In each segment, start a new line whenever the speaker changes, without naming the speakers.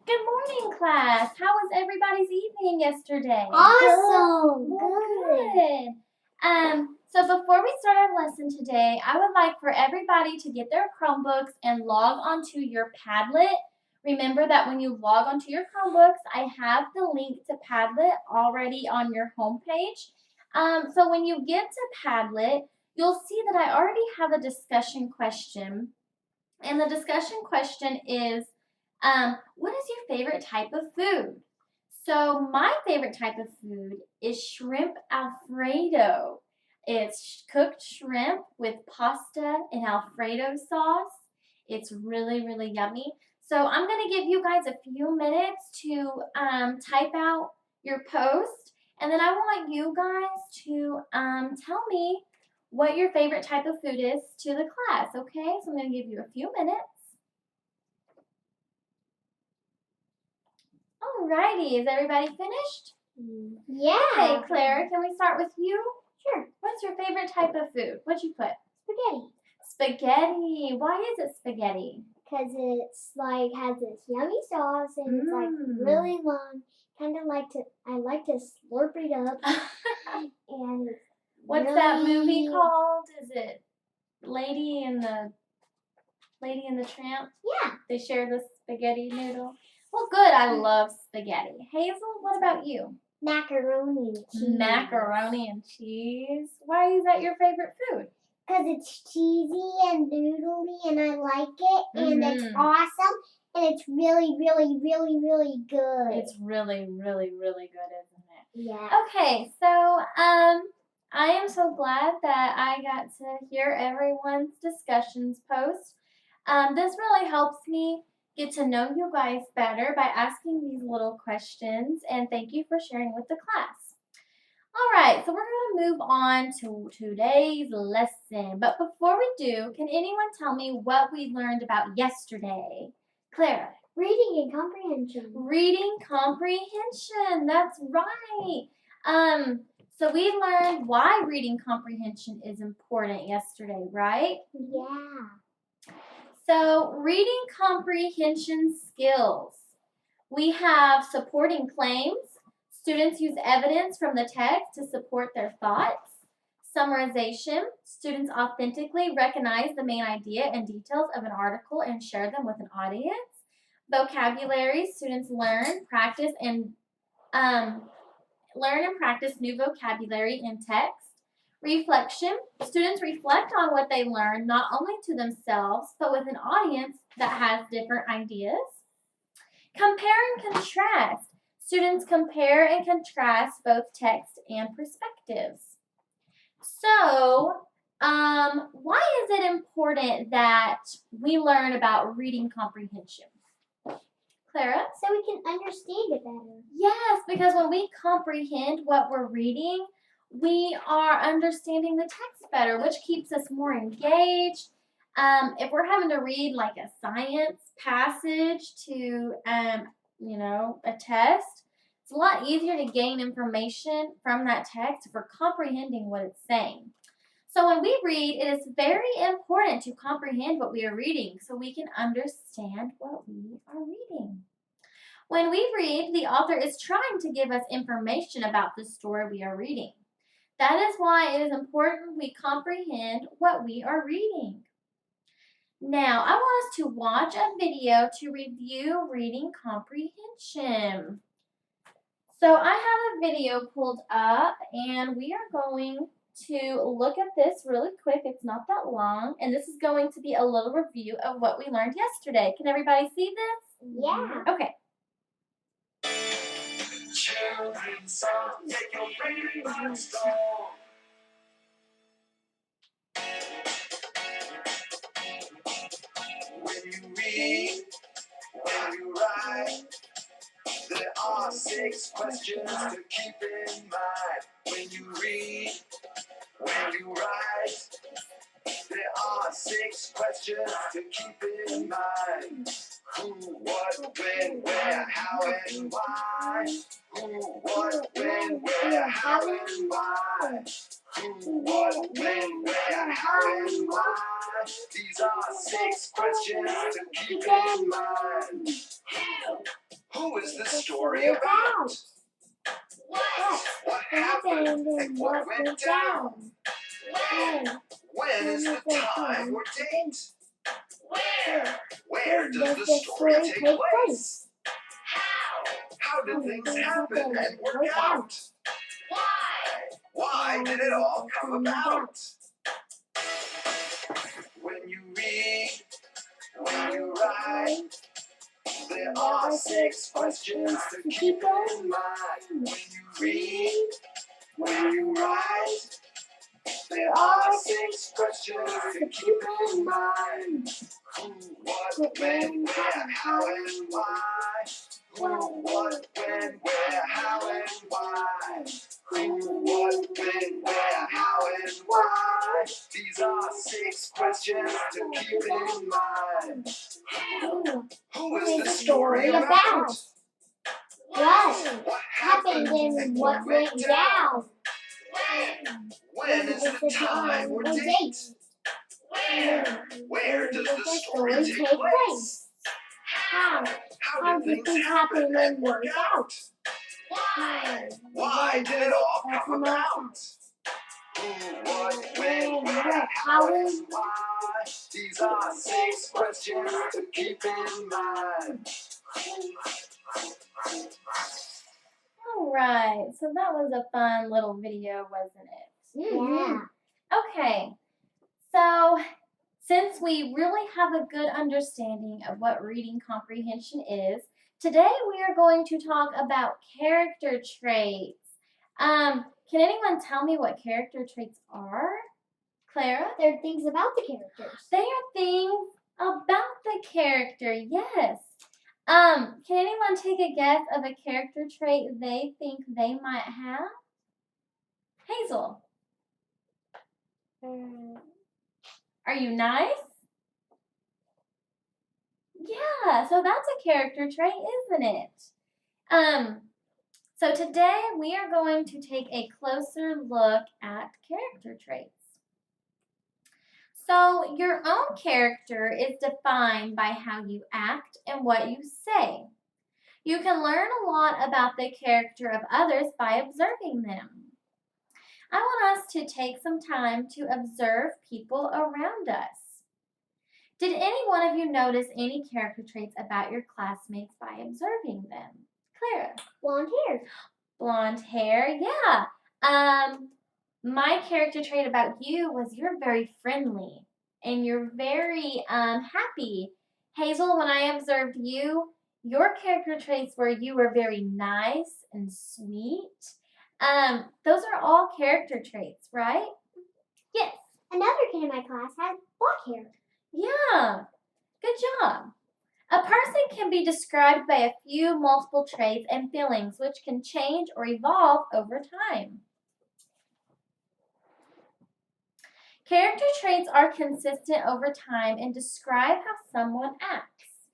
Good morning, class. How was everybody's evening yesterday?
Awesome.
Good. So before we start our lesson today, I would like for everybody to get their Chromebooks and log onto your Padlet. Remember that when you log onto your Chromebooks, I have the link to Padlet already on your homepage. So when you get to Padlet, you'll see that I already have a discussion question. And the discussion question is, what is your favorite type of food? So my favorite type of food is shrimp Alfredo. It's cooked shrimp with pasta and Alfredo sauce. It's really, really yummy. So I'm going to give you guys a few minutes to type out your post. And then I want you guys to tell me what your favorite type of food is to the class, okay? So I'm going to give you a few minutes. Alrighty, is everybody finished?
Yeah.
Okay, Claire, can we start with you?
Sure.
What's your favorite type of food? What'd you put?
Spaghetti.
Spaghetti. Why is it spaghetti?
Because it's like has this yummy sauce and it's like really long. I like to slurp it up. And it's
What's that movie called? Is it Lady and the Tramp?
Yeah.
They share the spaghetti noodle. Well, good. I love spaghetti. Hazel, what about you?
Macaroni and cheese.
Macaroni and cheese. Why is that your favorite food?
Because it's cheesy and noodly and I like it and it's awesome and it's really, really, really, really good.
It's really, really, really good, isn't it?
Yeah.
Okay, so I am so glad that I got to hear everyone's discussions post. This really helps me get to know you guys better by asking these little questions, and thank you for sharing with the class. All right, so we're going to move on to today's lesson. But before we do, can anyone tell me what we learned about yesterday? Clara.
Reading and comprehension.
Reading comprehension. That's right. So we learned why reading comprehension is important yesterday, right?
Yeah.
So reading comprehension skills. We have supporting claims. Students use evidence from the text to support their thoughts. Summarization. Students authentically recognize the main idea and details of an article and share them with an audience. Vocabulary. Students learn, practice, and practice new vocabulary in text. Reflection. Students reflect on what they learn, not only to themselves, but with an audience that has different ideas. Compare and contrast. Students compare and contrast both text and perspectives. So, why is it important that we learn about reading comprehension? Clara?
So we can understand it better.
Yes, because when we comprehend what we're reading, we are understanding the text better, which keeps us more engaged. If we're having to read like a science passage to, a test, it's a lot easier to gain information from that text if we're comprehending what it's saying. So when we read, it is very important to comprehend what we are reading so we can understand what we are reading. When we read, the author is trying to give us information about the story we are reading. That is why it is important we comprehend what we are reading. Now, I want us to watch a video to review reading comprehension. So I have a video pulled up, and we are going to look at this really quick. It's not that long, and this is going to be a little review of what we learned yesterday. Can everybody see this?
Yeah.
Okay.
Children's song, take your reading heart strong. When you read, when you write, there are 6 questions to keep in mind. When you read, when you write, there are 6 questions to keep in mind. Who, what, when, where, how, and why? Who, what, when, where, how, and why? Who, what, when, where, how, and why? These are 6 questions to keep in mind. Who is the story about? What happened and what went down? When is the time or date? Where does the story take place? How did things happen and work out? Why did it all come about? When you read, when you write, there are 6 questions to keep in mind. When you read, when you write, there are 6 questions to keep in mind. Who, what, when, where, how, and why? Who, what, when, where, how, and why? Who, what, when, where, how, and why? These are 6 questions to keep in mind. Who is the story about?
What happened and what went down?
When is the time or date? Where does the story take place? How did things happen and work out? Why did it all come about? Who, what, when, where, how, and why? These are 6 questions to keep in mind.
All right, so that was a fun little video, wasn't it?
Yeah.
Okay, so since we really have a good understanding of what reading comprehension is, today we are going to talk about character traits. Can anyone tell me what character traits are? Clara?
They're things about the characters.
They are things about the character, yes. Can anyone take a guess of a character trait they think they might have? Hazel, are you nice? Yeah, so that's a character trait, isn't it? So today we are going to take a closer look at character traits. So your own character is defined by how you act and what you say. You can learn a lot about the character of others by observing them. I want us to take some time to observe people around us. Did any one of you notice any character traits about your classmates by observing them? Clara?
Blonde hair.
Blonde hair, yeah. My character trait about you was you're very friendly and you're very happy. Hazel, when I observed you, your character traits were you were very nice and sweet. Those are all character traits, right? Yes.
Another kid in my class had black hair.
Yeah. Good job. A person can be described by a few multiple traits and feelings which can change or evolve over time. Character traits are consistent over time and describe how someone acts.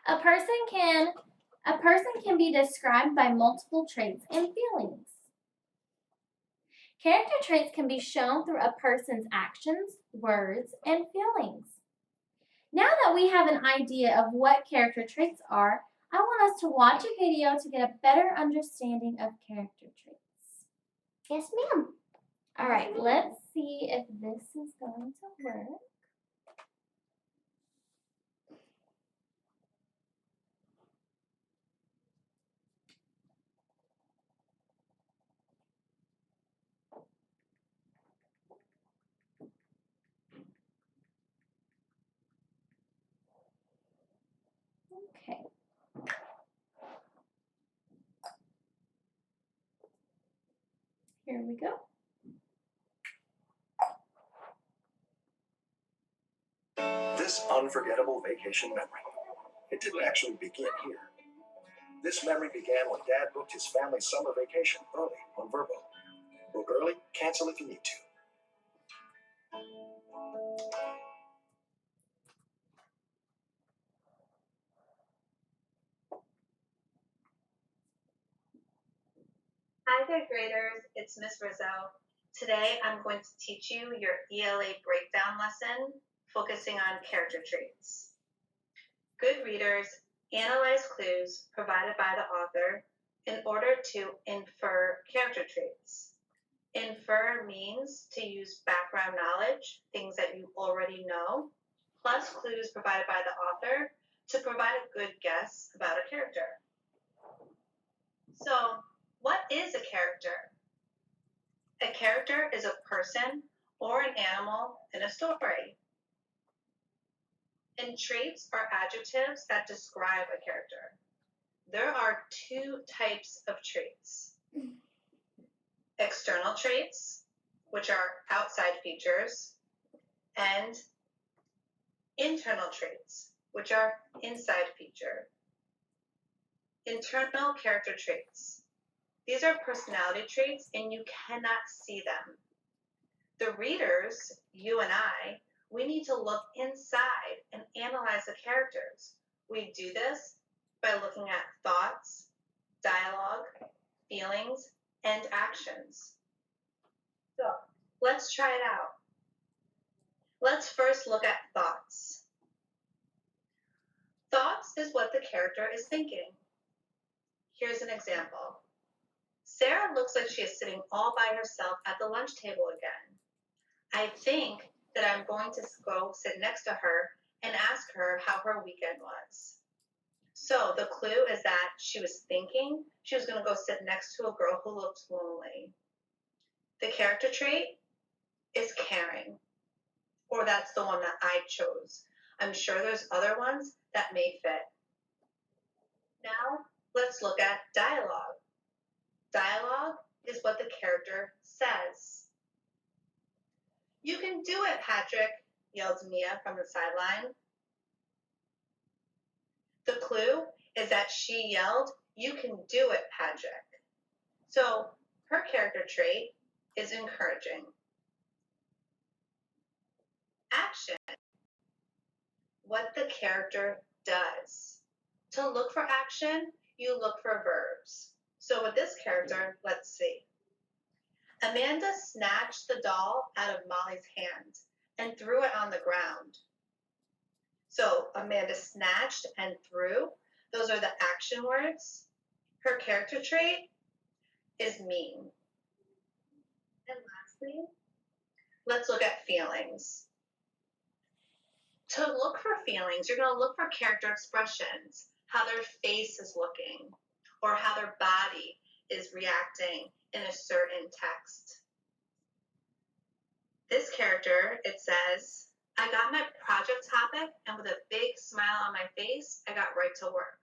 A person can be described by multiple traits and feelings. Character traits can be shown through a person's actions, words, and feelings. Now that we have an idea of what character traits are, I want us to watch a video to get a better understanding of character traits.
Yes, ma'am.
All right, let's see if this is going to work. Okay. Here we go.
This unforgettable vacation memory. It didn't actually begin here. This memory began when Dad booked his family's summer vacation early on Verbo. Book early, cancel if you need to.
Hi there, graders. It's Miss Rizzo. Today, I'm going to teach you your ELA breakdown lesson, focusing on character traits. Good readers Analyze clues provided by the author in order to infer character traits. Infer means to use background knowledge, things that you already know, plus clues provided by the author to provide a good guess about a character. So, what is a character? A character is a person or an animal in a story. And traits are adjectives that describe a character. There are two types of traits. External traits, which are outside features, and internal traits, which are inside feature. Internal character traits. These are personality traits and you cannot see them. The readers, you and I, we need to look inside and analyze the characters. We do this by looking at thoughts, dialogue, feelings, and actions. So let's try it out. Let's first look at thoughts. Thoughts is what the character is thinking. Here's an example. Sarah looks like she is sitting all by herself at the lunch table again. I think that I'm going to go sit next to her and ask her how her weekend was. So the clue is that she was thinking she was going to go sit next to a girl who looked lonely. The character trait is caring, or that's the one that I chose. I'm sure there's other ones that may fit. Now, let's look at dialogue. Dialogue is what the character says. "You can do it, Patrick," yelled Mia from the sideline. The clue is that she yelled, "You can do it, Patrick." So her character trait is encouraging. Action. What the character does. To look for action, you look for verbs. So with this character, let's see. Amanda snatched the doll out of Molly's hand and threw it on the ground. So Amanda snatched and threw. Those are the action words. Her character trait is mean. And lastly, let's look at feelings. To look for feelings, you're going to look for character expressions, how their face is looking, or how their body is reacting in a certain text. This character, it says, "I got my project topic and with a big smile on my face, I got right to work."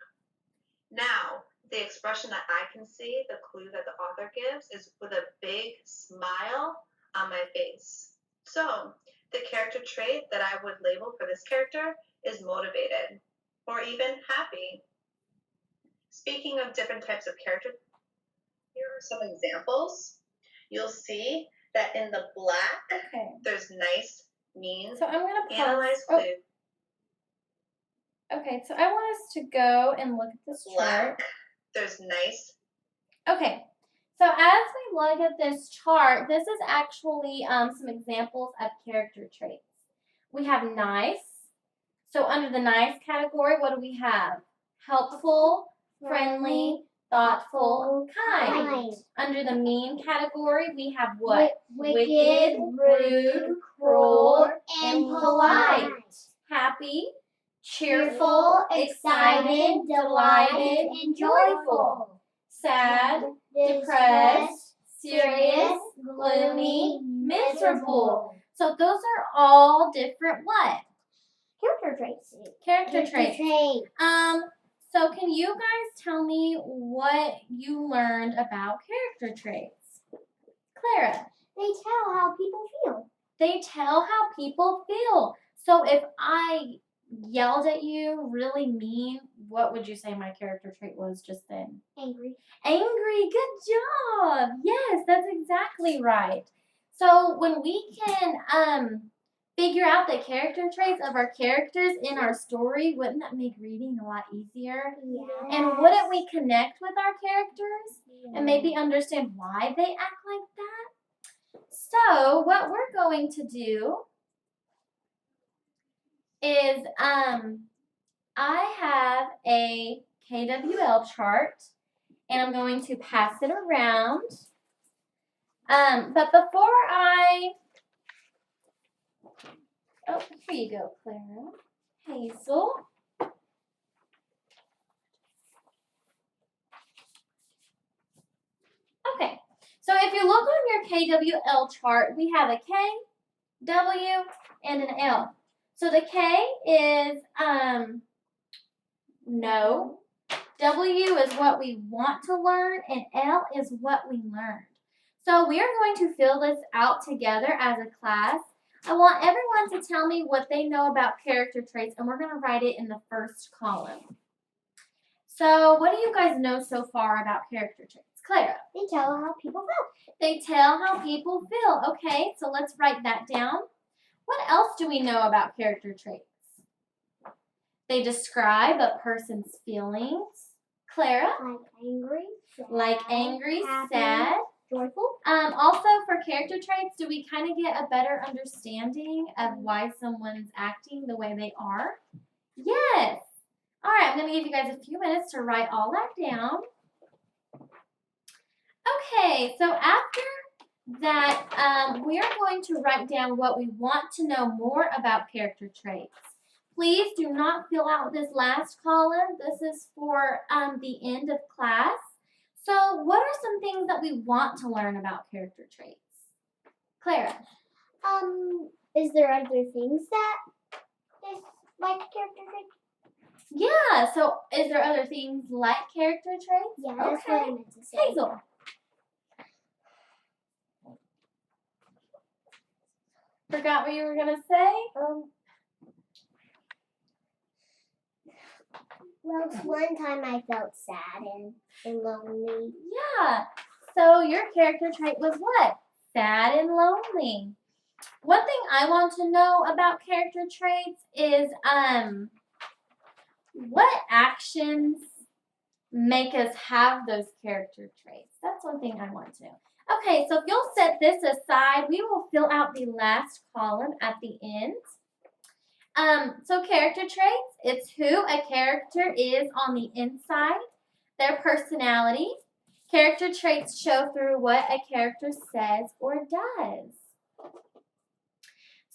Now, the expression that I can see, the clue that the author gives, is with a big smile on my face. So, the character trait that I would label for this character is motivated, or even happy. Speaking of different types of character, here are some examples. You'll see that in the black, there's nice, mean,
So I'm going to
analyze
pause.
clue.
Okay, so I want us to go and look at this chart.
Black, there's nice.
Okay, so as we look at this chart, this is actually some examples of character traits. We have nice. So under the nice category, what do we have? Helpful, friendly, thoughtful, kind. Under the mean category, we have what?
Wicked, rude, cruel, and polite.
Happy, cheerful, excited, delighted, and joyful. Sad, depressed, serious, gloomy, miserable. So those are all different what?
Character traits.
Character traits. So can you guys tell me what you learned about character traits? Clara.
They tell how people feel.
They tell how people feel. So if I yelled at you really mean, what would you say my character trait was just then?
Angry.
Angry. Good job. Yes, that's exactly right. So when we can figure out the character traits of our characters in our story, wouldn't that make reading a lot easier?
Yes.
And wouldn't we connect with our characters and maybe understand why they act like that? So what we're going to do is I have a KWL chart, and I'm going to pass it around. But before oh, here you go, Clara. Hazel. Okay, so if you look on your KWL chart, we have a K, W, and an L. So the K is no, W is what we want to learn, and L is what we learned. So we are going to fill this out together as a class. I want everyone to tell me what they know about character traits, and we're going to write it in the first column. So what do you guys know so far about character traits? Clara?
They tell how people feel.
They tell how people feel. Okay, so let's write that down. What else do we know about character traits? They describe a person's feelings. Clara?
Like angry,
Like angry,
sad, happy,
sad.
joyful.
Also, for character traits, do we kind of get a better understanding of why someone's acting the way they are? Yes. All right, I'm going to give you guys a few minutes to write all that down. Okay, so after that, we are going to write down what we want to know more about character traits. Please do not fill out this last column. This is for the end of class. So what are some things that we want to learn about character traits? Clara?
Is there other things that is like character traits?
Yeah, so is there other things like character traits?
Yeah, that's what I meant to say.
Hazel? Forgot what you were going to say?
Well, one time I felt sad and lonely.
Yeah. So your character trait was what? Sad and lonely. One thing I want to know about character traits is what actions make us have those character traits? That's one thing I want to know. Okay, so if you'll set this aside, we will fill out the last column at the end. So character traits, it's who a character is on the inside, their personality. Character traits show through what a character says or does.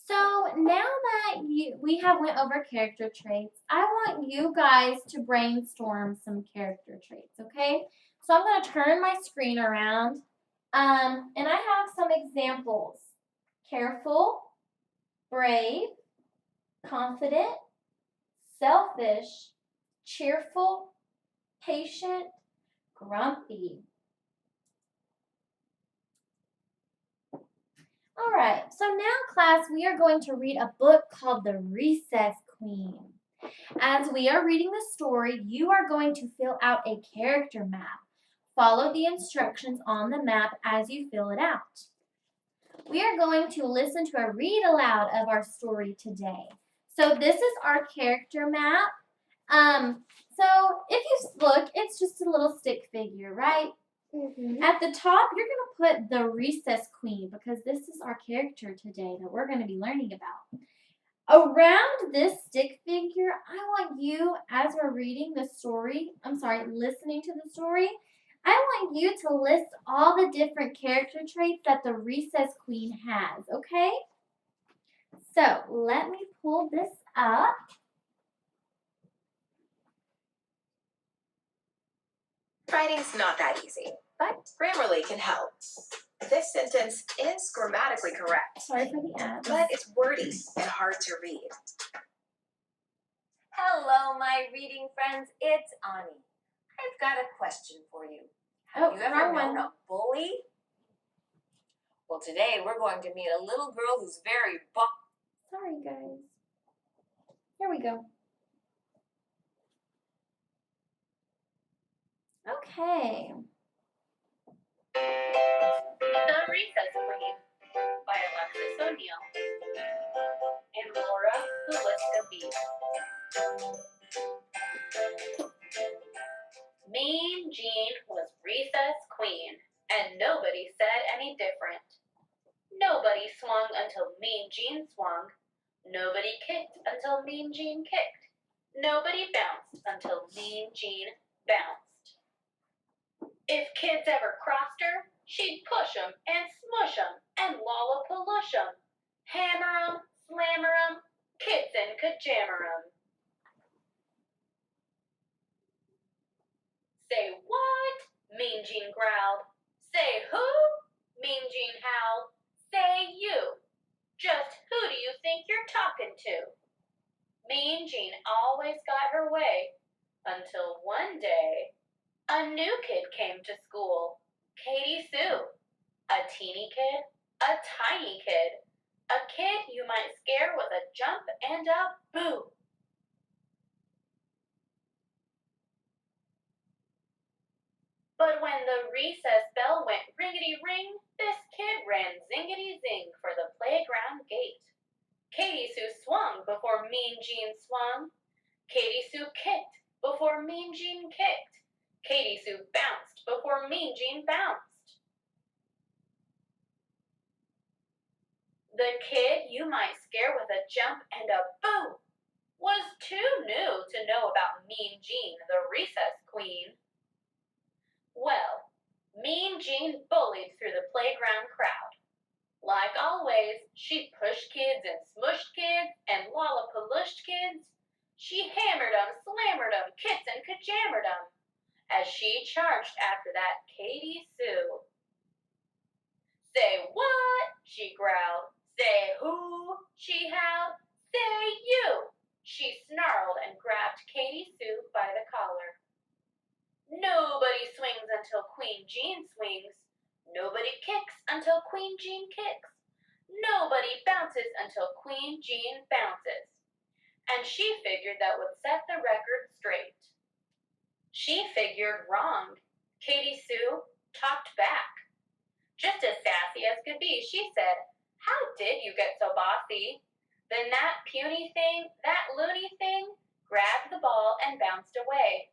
So now that we have went over character traits, I want you guys to brainstorm some character traits, okay? So I'm going to turn my screen around, and I have some examples. Careful, brave, confident, selfish, cheerful, patient, grumpy. All right, so now class, we are going to read a book called The Recess Queen. As we are reading the story, you are going to fill out a character map. Follow the instructions on the map as you fill it out. We are going to listen to a read aloud of our story today. So this is our character map. So if you look, it's just a little stick figure, right?
Mm-hmm.
At the top, you're going to put the Recess Queen because this is our character today that we're going to be learning about. Around this stick figure, I want you, as we're reading the story, listening to the story, I want you to list all the different character traits that the Recess Queen has, okay? So, let me pull this up.
Writing's not that easy, but Grammarly can help. This sentence is grammatically correct,
Sorry for the ad.
but it's wordy and hard to read.
Hello, my reading friends. It's Ani. I've got a question for you. Have you ever known a bully? Well, today we're going to meet a little girl who's very
Sorry, guys. Here we go. Okay.
The Recess Queen by Alexis O'Neill and Laura Luliska Beef. Mean Jean was Recess Queen, and nobody said any different. Nobody swung until Mean Jean swung. Nobody kicked until Mean Jean kicked. Nobody bounced until Mean Jean bounced. If kids ever crossed her, she'd push 'em and smush 'em and lollapalush 'em, hammer 'em, slammer 'em, kids and kajammer 'em. Say what? Mean Jean growled. Say who? Mean Jean howled. Say you. Just who do you think you're talking to? Mean Jean always got her way until one day a new kid came to school. Katie Sue. A teeny kid, a tiny kid, a kid you might scare with a jump and a boo. But when the recess bell went ringety-ring, this kid ran zingety-zing for the playground gate. Katie Sue swung before Mean Jean swung. Katie Sue kicked before Mean Jean kicked. Katie Sue bounced before Mean Jean bounced. The kid you might scare with a jump and a boo was too new to know about Mean Jean, the recess queen. Well, Mean Jean bullied through the playground crowd. Like always, she pushed kids and smushed kids and lollapalushed kids. She hammered 'em, slammered 'em, kits and kajammered 'em as she charged after that Katie Sue. Say what? She growled. Say who? She howled. Say you! She snarled and grabbed Katie Sue by the collar. Nobody swings until Queen Jean swings. Nobody kicks until Queen Jean kicks. Nobody bounces until Queen Jean bounces. And she figured that would set the record straight. She figured wrong. Katie Sue talked back. Just as sassy as could be, she said, "How did you get so bossy?" Then that puny thing, that loony thing, grabbed the ball and bounced away.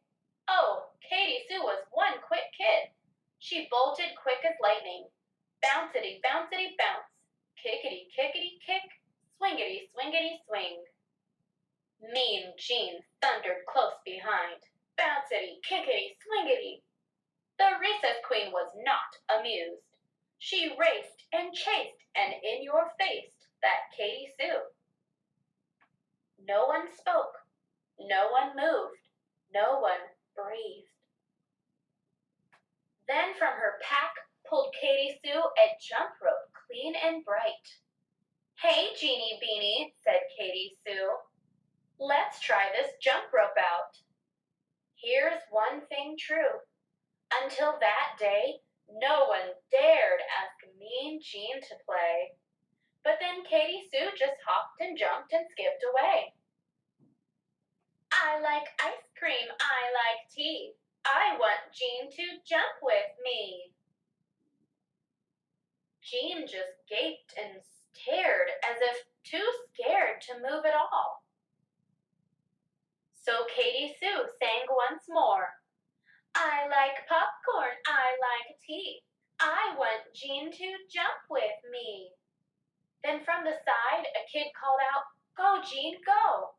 Oh, Katie Sue was one quick kid. She bolted quick as lightning. Bouncity, bouncity, bounce. Kickity, kickity, kick. Swingity, swingity, swing. Mean Jean thundered close behind. Bouncity, kickity, swingity. The recess queen was not amused. She raced and chased and in your faced that Katie Sue. No one spoke. No one moved. No one breathed. Then from her pack pulled Katie Sue a jump rope clean and bright. "Hey, Jeanie Beanie," said Katie Sue. "Let's try this jump rope out." Here's one thing true. Until that day, no one dared ask Mean Jean to play. But then Katie Sue just hopped and jumped and skipped away. "I like ice cream, I like tea. I want Jean to jump with me." Jean just gaped and stared as if too scared to move at all. So Katie Sue sang once more. "I like popcorn, I like tea. I want Jean to jump with me." Then from the side, a kid called out, "Go, Jean, go."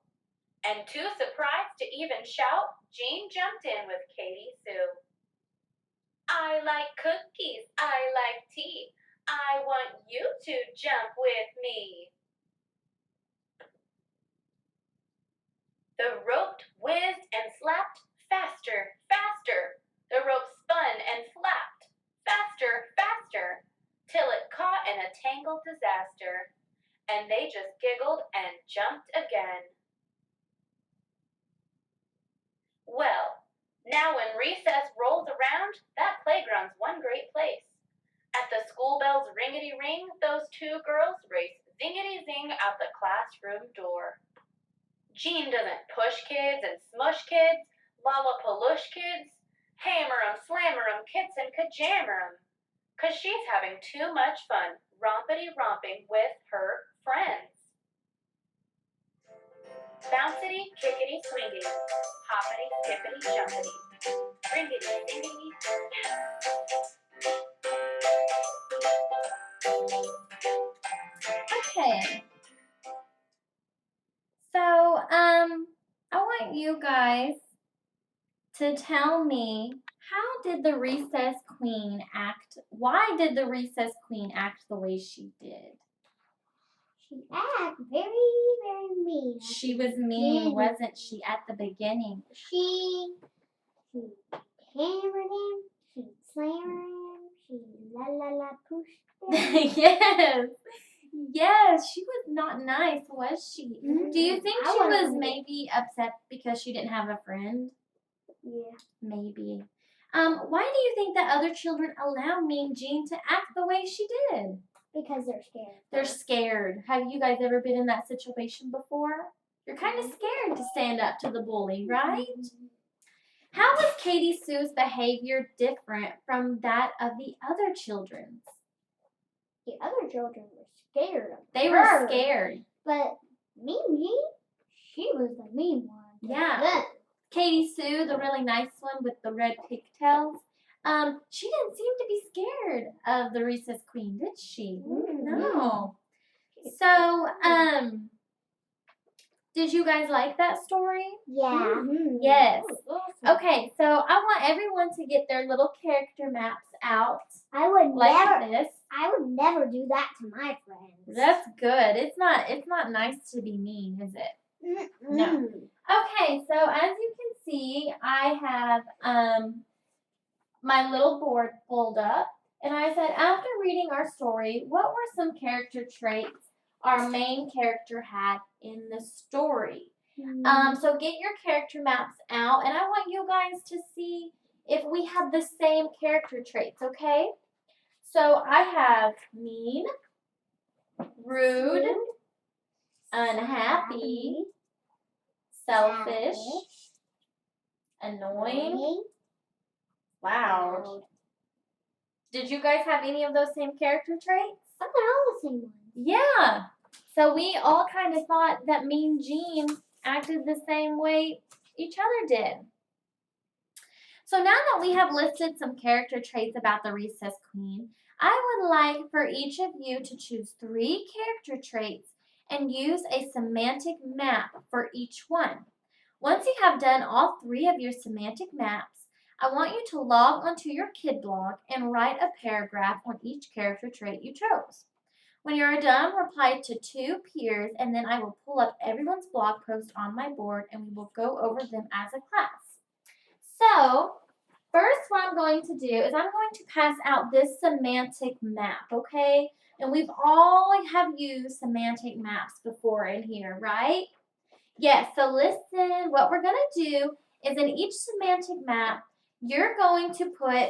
And too surprised to even shout, Jean jumped in with Katie Sue. "I like cookies, I like tea. I want you to jump with me." The rope whizzed and slapped faster, faster. The rope spun and flapped faster, faster, till it caught in a tangled disaster. And they just giggled and jumped again. Well, now when recess rolls around, that playground's one great place. At the school bell's ringety-ring, those two girls race zingety-zing out the classroom door. Jean doesn't push kids and smush kids, lollapalush kids, hammer 'em, slammer 'em, kits and kajammer 'em, 'cause she's having too much fun rompity-romping with her friends. Bouncity, kickity, swingity, hoppity, skippity, jumpity, ringity, dingity,
Okay. So, I want guys to tell me, how did the recess queen act? Why did the recess queen act the way she did?
She acted very, very mean.
She was mean, wasn't she, at the beginning?
She hammered him. She slammed him. She pushed him.
Yes, she was not nice, was she? Do you think
I
she
wasn't
was
either.
maybe upset because she didn't have a friend?
Yeah.
Maybe. Why do you think that other children allow Mean Jean to act the way she did?
Because they're scared.
They're scared. Have you guys ever been in that situation before? You're kind of scared to stand up to the bully, right? How was Katie Sue's behavior different from that of the other children's?
The other children were scared of
They
her.
were scared.
But Mean Jean, she was the mean one. to
Yeah.
them.
Katie Sue, the really nice one with the red pigtails, she didn't seem to be scared of the recess queen, did she? No. So, did you guys like that story?
Yeah.
Yes.
That was awesome.
Okay, so I want everyone to get their little character maps out
I would
like
never.
this.
I would never do that to my friends.
That's good. It's not nice to be mean, is it? No. Okay, so as you can see, I have my little board pulled up, and I said, after reading our story, what were some character traits our main character had in the story? So get your character maps out, and I want you guys to see if we have the same character traits, okay? So I have mean, rude, unhappy, selfish, annoying, loud. Did you guys have any of those same character traits?
I got all the same ones.
Yeah. So we all kind of thought that Mean Jean acted the same way each other did. So now that we have listed some character traits about the recess queen, I would like for each of you to choose 3 character traits and use a semantic map for each one. Once you have done all 3 of your semantic maps, I want you to log onto your kid blog and write a paragraph on each character trait you chose. When you are done, reply to 2 peers, and then I will pull up everyone's blog post on my board and we will go over them as a class. So, first what I'm going to do is I'm going to pass out this semantic map, okay? And we've all have used semantic maps before in here, right? Yes, so listen, what we're going to do is in each semantic map, you're going to put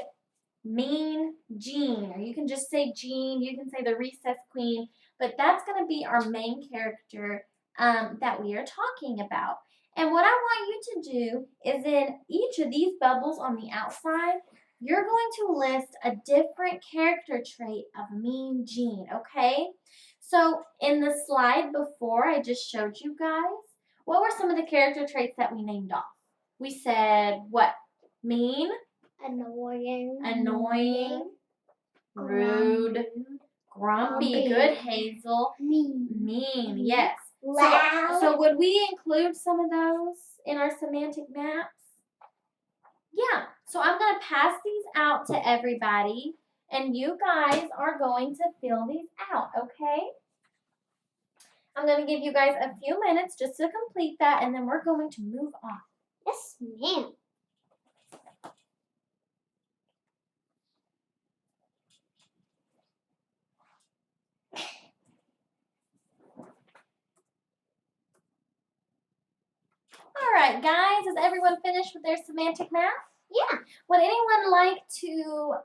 Mean Jean, or you can just say Jean, you can say the recess queen, but that's going to be our main character that we are talking about. And what I want you to do is in each of these bubbles on the outside, you're going to list a different character trait of Mean Jean, okay? So in the slide before I just showed you guys, what were some of the character traits that we named off? We said what? Mean, annoying, rude, grumpy, good Hazel, mean, yes.
Loud.
So would we include some of those in our semantic maps? Yeah, so I'm going to pass these out to everybody, and you guys are going to fill these out, okay? I'm going to give you guys a few minutes just to complete that, and then we're going to move on.
Yes, ma'am.
All right, guys, is everyone finished with their semantic map?
Yeah.
Would anyone like to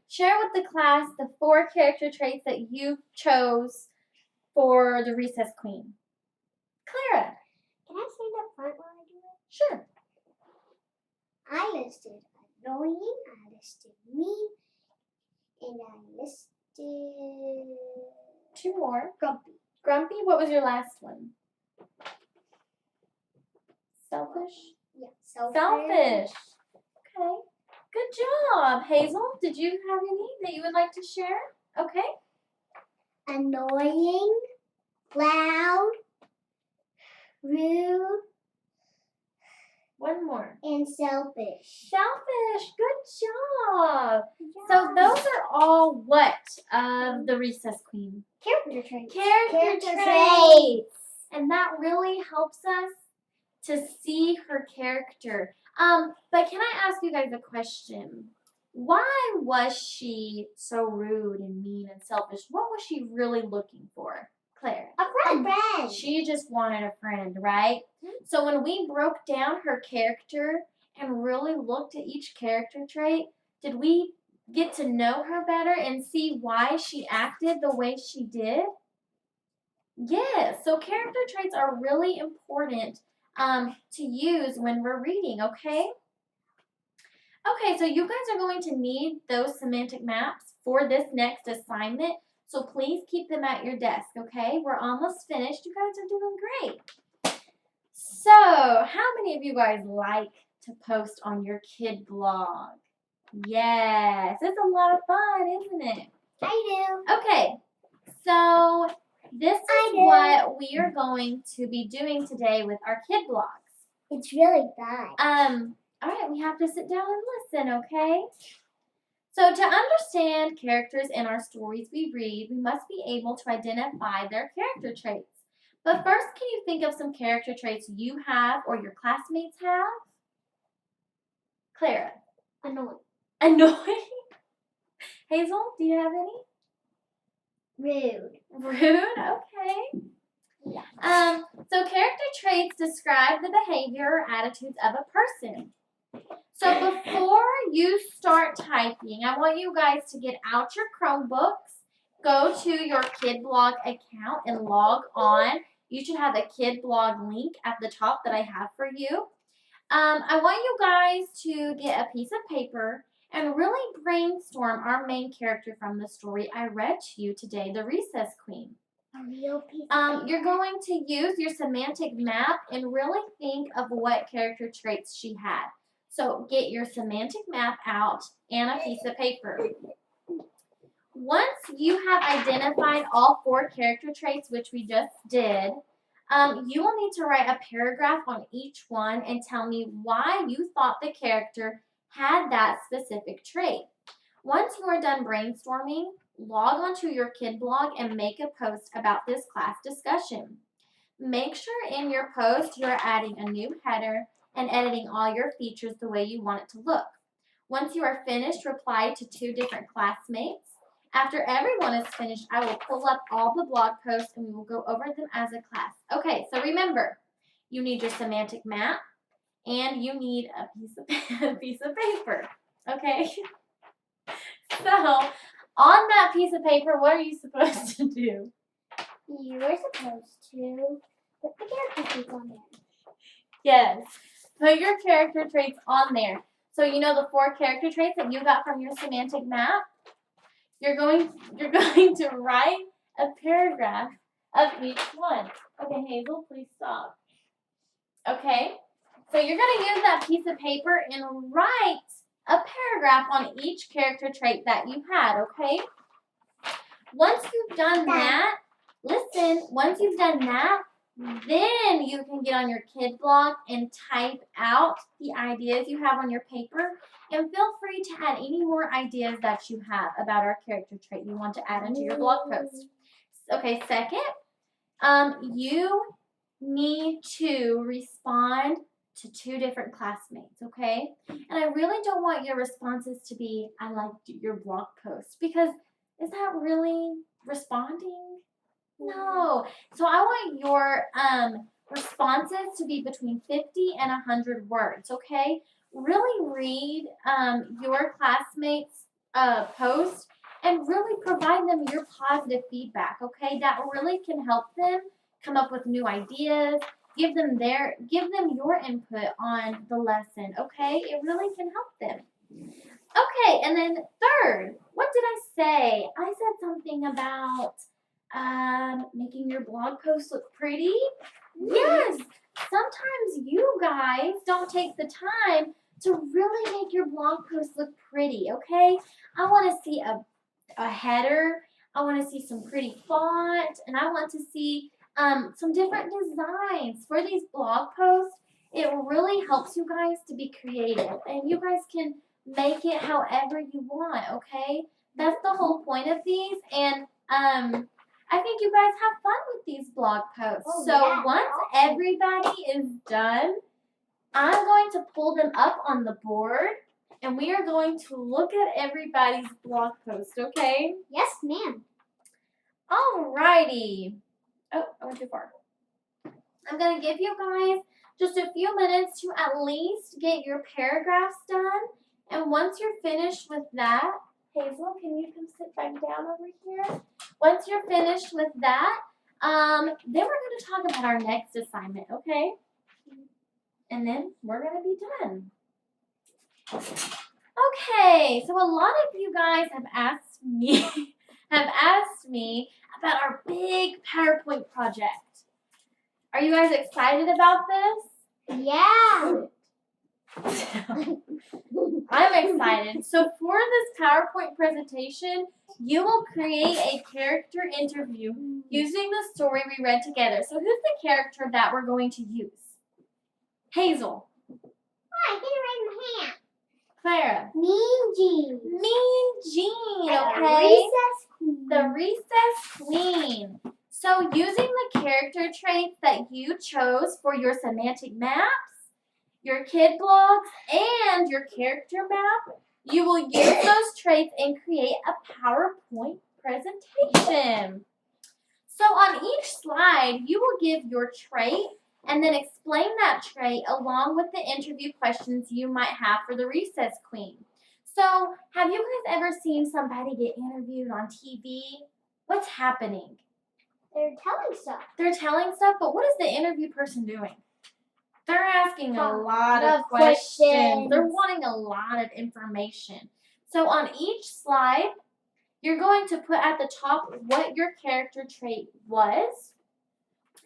share with the class the 4 character traits that you chose for the recess queen? Clara.
Can I stand up front while I do it?
Sure.
I listed annoying, I listed mean, and I listed
2 more.
grumpy.
Grumpy, what was your last one? Selfish?
Yeah,
Selfish. Okay. Good job. Hazel, did you have any that you would like to share? Okay.
Annoying, loud, rude,
One more.
And selfish.
Selfish. Good job. So those are all what of the Recess Queen?
Character traits.
Character traits. And that really helps us to see her character. But can I ask you guys a question? Why was she so rude and mean and selfish? What was she really looking for, Claire?
A friend.
She just wanted a friend, right? So when we broke down her character and really looked at each character trait, did we get to know her better and see why she acted the way she did? Yes. So character traits are really important to use when we're reading, okay? Okay, so you guys are going to need those semantic maps for this next assignment. So please keep them at your desk, okay? We're almost finished. You guys are doing great. So, how many of you guys like to post on your kid blog? Yes, it's a lot of fun, isn't it?
I do.
Okay, so this is what we are going to be doing today with our kid blogs.
It's really fun.
All right, we have to sit down and listen, okay? So to understand characters in our stories we read, we must be able to identify their character traits. But first, can you think of some character traits you have or your classmates have? Clara.
Annoying.
Annoying? Hazel, do you have any?
Rude.
Rude, okay.
Yeah.
So character traits describe the behavior or attitudes of a person. So before you start typing, I want you guys to get out your Chromebooks, go to your Kid Blog account and log on. You should have a Kid Blog link at the top that I have for you. I want you guys to get a piece of paper and really brainstorm our main character from the story I read to you today, the Recess Queen.
A real piece of paper.
You're going to use your semantic map and really think of what character traits she had. So get your semantic map out and a piece of paper. Once you have identified all 4 character traits, which we just did, you will need to write a paragraph on each one and tell me why you thought the character had that specific trait. Once you are done brainstorming, log onto your kid blog and make a post about this class discussion. Make sure in your post you are adding a new header and editing all your features the way you want it to look. Once you are finished, reply to 2 different classmates. After everyone is finished, I will pull up all the blog posts and we will go over them as a class. Okay, so remember, you need your semantic map and you need a piece of paper. Okay? So, on that piece of paper, what are you supposed to do?
You're supposed to put the character traits on there.
Yes. Put your character traits on there. So you know the 4 character traits that you got from your semantic map? You're going to write a paragraph of each one. Okay, Hazel, please stop. Okay? So you're going to use that piece of paper and write a paragraph on each character trait that you had, okay? Once you've done that, listen, once you've done that, then you can get on your kid blog and type out the ideas you have on your paper. And feel free to add any more ideas that you have about our character trait you want to add into your blog post. Okay, second, you need to respond to 2 different classmates, okay? And I really don't want your responses to be, I liked your blog post, because is that really responding? No. So I want your responses to be between 50 and 100 words, okay? Really read your classmates' post and really provide them your positive feedback, okay? That really can help them come up with new ideas. Give them your input on the lesson, okay? It really can help them. Okay, and then third, what did I say? I said something about making your blog post look pretty. Yes, sometimes you guys don't take the time to really make your blog post look pretty, okay? I want to see a header. I want to see some pretty font, and I want to see some different designs for these blog posts. it really helps you guys to be creative, and you guys can make it however you want, okay? That's the whole point of these, and I think you guys have fun with these blog posts.
Oh,
so
yeah,
once
awesome.
everybody is done, I'm going to pull them up on the board, and we are going to look at everybody's blog post, okay?
Yes, ma'am.
Alrighty. Oh, I went too far. I'm going to give you guys just a few minutes to at least get your paragraphs done. And once you're finished with that, Hazel, can you come sit back down over here? Once you're finished with that, then we're going to talk about our next assignment, okay? And then we're going to be done. Okay, so a lot of you guys have asked me about our big PowerPoint project. Are you guys excited about this?
Yeah.
I'm excited. So for this PowerPoint presentation, you will create a character interview using the story we read together. So who's the character that we're going to use? Hazel.
I get it right in my hand.
Clara.
Mean Jean.
Mean Jean,
And
okay?
Recess Queen.
The Recess Queen. So using the character traits that you chose for your semantic maps, your kid blogs, and your character map, you will use those traits and create a PowerPoint presentation. So on each slide, you will give your trait and then explain that trait along with the interview questions you might have for the Recess Queen. So have you guys ever seen somebody get interviewed on TV? What's happening?
They're telling stuff.
They're telling stuff, but what is the interview person doing? They're asking a lot
Of
of questions.
questions.
They're wanting a lot of information. So on each slide, you're going to put at the top what your character trait was,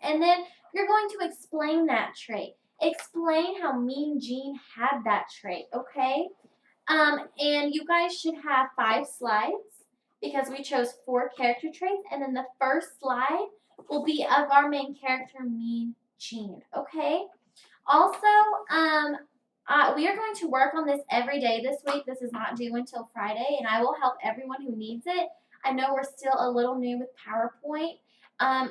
and then you're going to explain that trait. Explain how Mean Jean had that trait, okay? And you guys should have 5 slides because we chose 4 character traits, and then the first slide will be of our main character, Mean Jean, okay? Also, we are going to work on this every day this week. This is not due until Friday, and I will help everyone who needs it. I know we're still a little new with PowerPoint,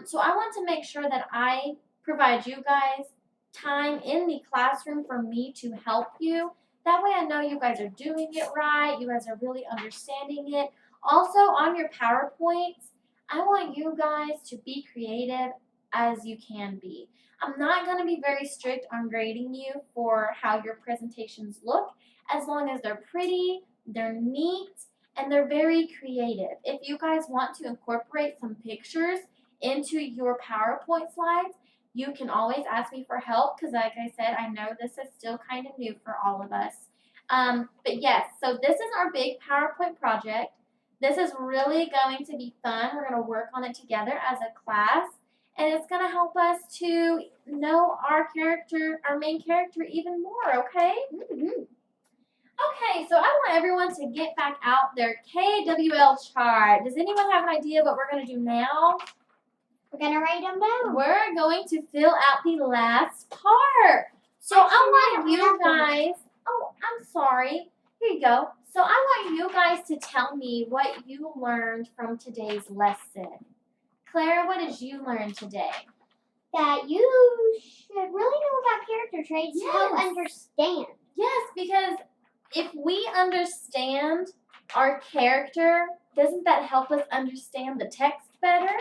so I want to make sure that I provide you guys time in the classroom for me to help you. That way I know you guys are doing it right. You guys are really understanding it. Also, on your PowerPoints, I want you guys to be creative as you can be. I'm not going to be very strict on grading you for how your presentations look, as long as they're pretty, they're neat, and they're very creative. If you guys want to incorporate some pictures into your PowerPoint slides, you can always ask me for help because, like I said, I know this is still kind of new for all of us. But yes, so this is our big PowerPoint project. This is really going to be fun. We're going to work on it together as a class. And it's going to help us to know our character, our main character even more, okay?
Mm-hmm.
Okay, so I want everyone to get back out their KWL chart. Does anyone have an idea what we're going to do now?
We're going to write them down.
We're going to fill out the last part. So I want you guys, oh, I'm sorry. Here you go. So I want you guys to tell me what you learned from today's lesson. Clara, what did you learn today?
That you should really know about character traits to help understand.
Yes, because if we understand our character, doesn't that help us understand the text better?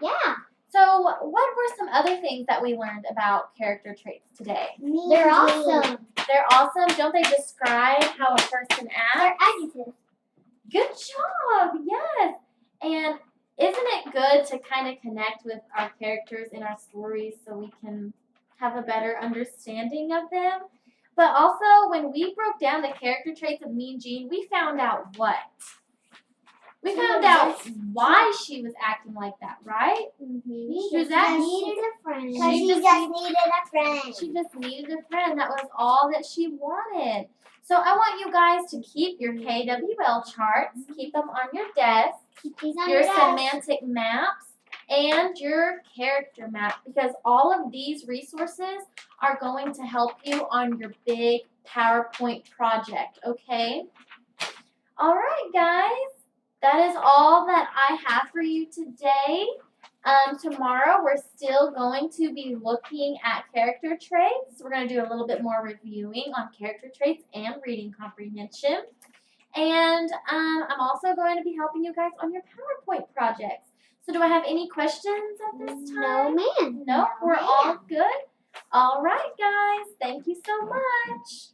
Yeah.
So what were some other things that we learned about character traits today?
They're awesome.
They're awesome. Don't they describe how a person acts?
They're adjectives.
Good job. Yes. And isn't it good to kind of connect with our characters in our stories so we can have a better understanding of them? But also, when we broke down the character traits of Mean Jean, we found out what? We found out why she was acting like that, right?
Mm-hmm.
She just
needed a friend.
She
She
just
just needed a friend.
She just needed a friend. That was all that she wanted. So I want you guys to keep your KWL charts. Keep them on your desk.
Keep these on
Your
your desk.
semantic maps. and your character map, because all of these resources are going to help you on your big PowerPoint project, okay? All right, guys, that is all that I have for you today. Tomorrow, we're still going to be looking at character traits. We're going to do a little bit more reviewing on character traits and reading comprehension. And I'm also going to be helping you guys on your PowerPoint projects. So do I have any questions at this time?
No, ma'am.
Nope, we're all good. All right, guys. Thank you so much.